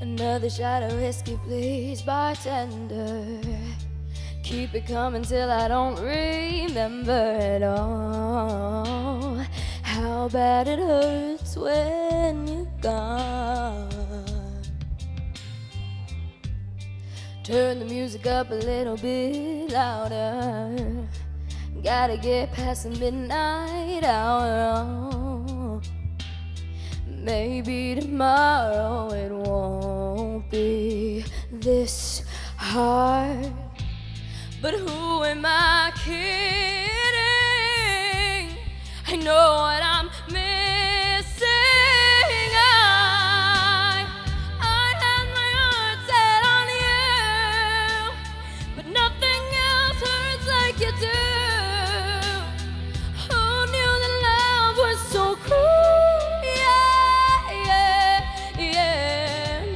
Another shot of whiskey, please, bartender. Keep it coming till I don't remember at all how bad it hurts when you're gone. Turn the music up a little bit louder. Gotta get past the midnight hour. Maybe tomorrow it won't be this hard. But who am I kidding? I know what I'm missing. I had my heart set on you, but nothing else hurts like you do. Who knew that love was so cruel? Yeah,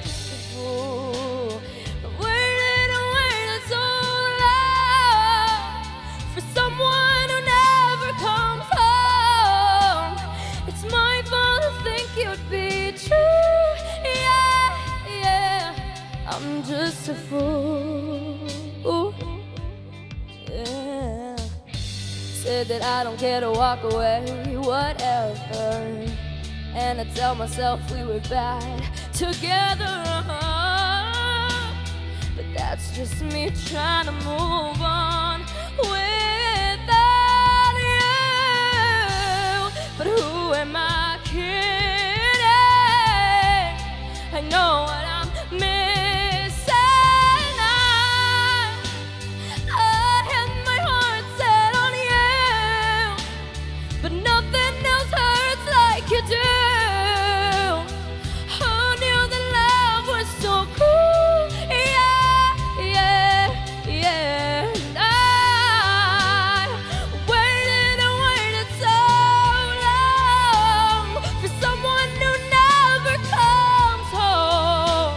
just a fool. But waited and waited so long for someone who never comes home. It's my fault to think you'd be true. Yeah, I'm just a fool. Yeah. Said that I don't care to walk away, whatever. And I tell myself we were bad together. But that's just me trying to move on without you. But who am I kidding? I know what I'm missing. I had my heart set on you, but nothing else hurts like you do. Who knew that love was so cruel? Yeah. And I waited and waited so long for someone who never comes home.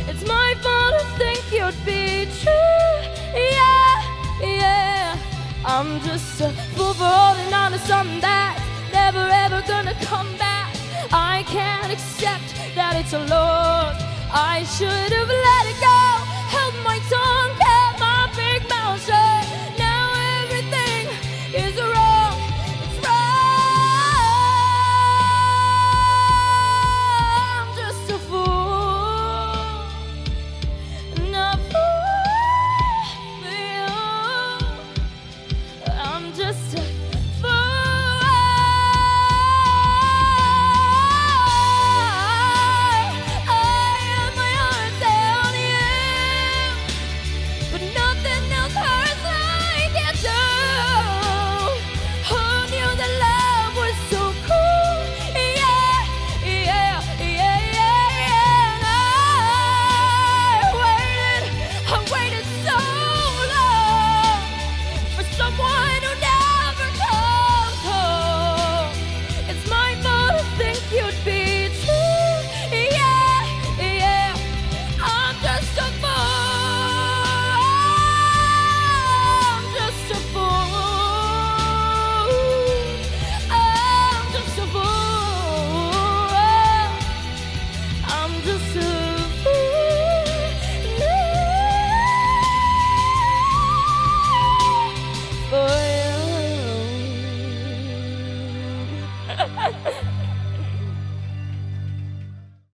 It's my fault to think you'd be true. Yeah. I'm just a fool for holding on to something that's never ever gonna come back. I can't accept that it's a loss. I should have let it go.